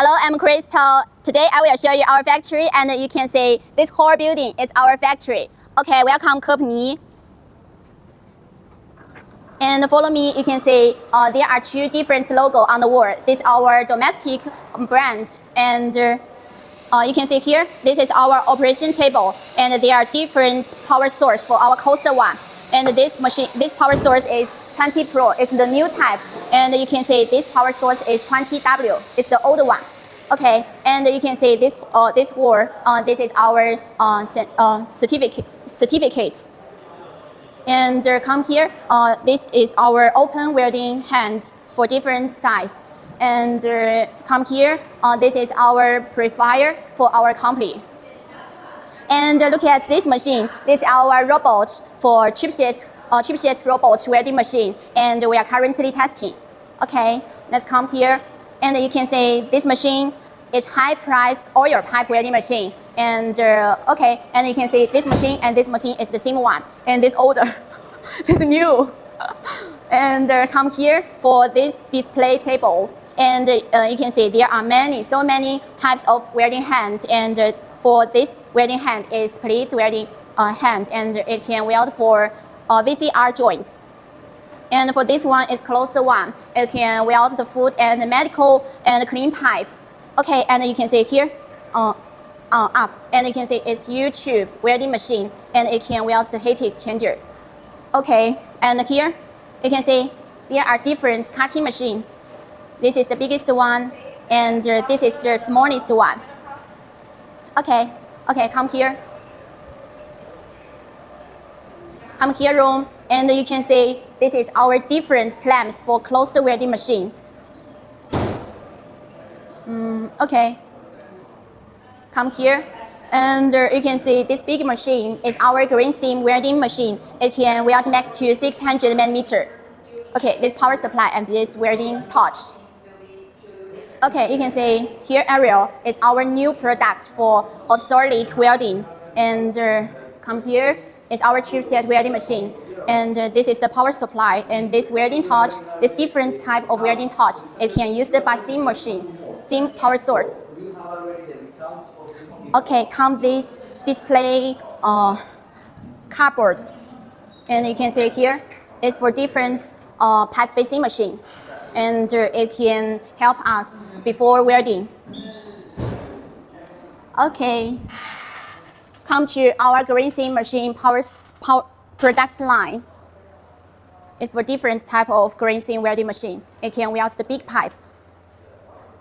Hello, I'm Crystal. Today I will show you our factory, and you can see this whole building is our factory. Okay, welcome KEPUNI. And follow me, you can see there are two different logos on the wall. This is our domestic brand, and you can see here, this is our operation table, and there are different power source for our coaster one. And this power source is 20 Pro. It's the new type, and you can see this power source is 20W. It's the old one. Okay, and you can see this wall. This is our certificates. And come here. This is our open welding hand for different size. And come here. This is our purifier for our company. And look at this machine. This is our robot for chipset robot welding machine, and we are currently testing. Okay, let's come here, and you can see this machine is high price oil pipe welding machine. And okay, and you can see this machine and this machine is the same one, and this older, this new. And come here for this display table, and you can see there are so many types of welding hands. And for this welding hand is plate welding hand, and it can weld for VCR joints. And for this one is closed one. It can weld the food and the medical and clean pipe. Okay, and you can see here up, and you can see it's U-tube welding machine, and it can weld the heat exchanger. Okay, and here you can see there are different cutting machine. This is the biggest one, and this is the smallest one. Okay, come here. Come here room, and you can see this is our different clamps for closed welding machine. Okay, come here, and you can see this big machine is our green seam welding machine. It can weld max to 600 millimeter. Okay, this power supply and this welding torch. Okay, you can see here Ariel is our new product for solid welding, and come here is our chipset welding machine, and this is the power supply, and this welding torch is different type of welding torch. It can use the by seam machine, seam power source. Okay, come this display cardboard, and you can see here is for different pipe facing machine, and it can help us before welding. Okay, come to our green seam machine power product line. It's for different type of green seam welding machine. It can weld the big pipe.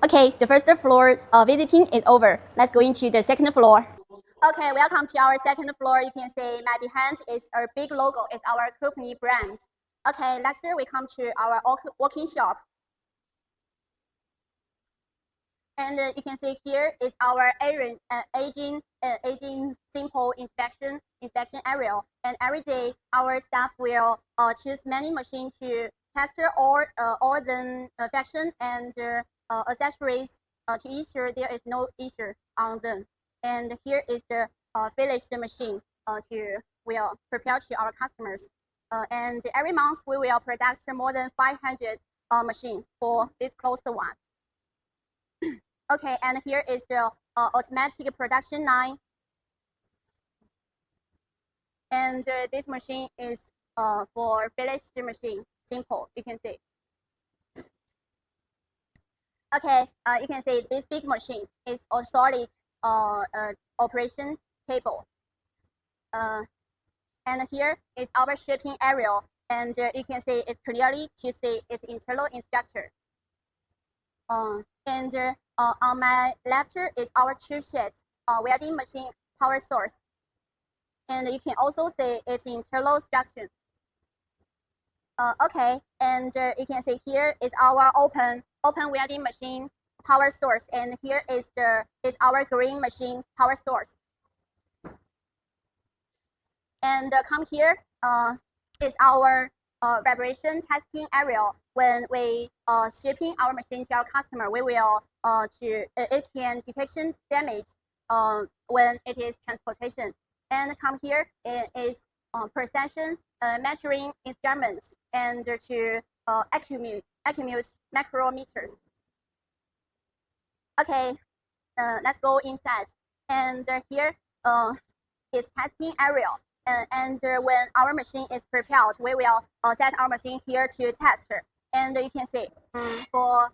Okay, the first floor visiting is over. Let's go into the second floor. Okay, welcome to our second floor. You can see my behind is a big logo. It's our KEPUNI brand. Okay, next we come to our working shop. And you can see here is our aging simple inspection area. And every day our staff will choose many machines to test all the fashion and accessories to ensure there is no issue on them. And here is the finished machine will prepare to our customers. And every month we will produce more than 500 machines for this closed one. Okay, and here is the automatic production line. And this machine is for finished machine, simple, you can see. Okay, you can see this big machine is a solid operation table. And here is our shipping area, and you can see it clearly to see its internal structure. And on my left is our chipset welding machine power source, and you can also see its internal structure. Okay, and you can see here is our open welding machine power source, and here is our green machine power source. And come here is our vibration testing area. When we shipping our machine to our customer, we will it can detection damage when it is transportation. And come here is precision measuring instruments, and to accumulate micrometers. Okay, let's go inside. And here is testing area. And when our machine is prepared, we will set our machine here to test. And you can see for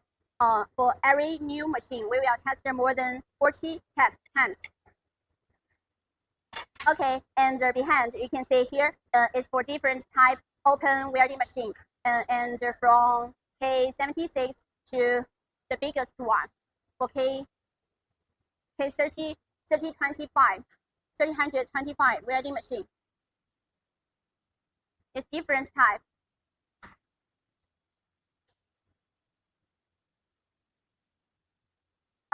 every new machine, we will test more than 40 times. Okay, and behind you can see here is for different type open welding machine, and from K76 to the biggest one for K30 3025 325 welding machine. It's different type.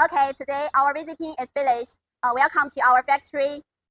Okay, today our visiting is finished. Welcome to our factory.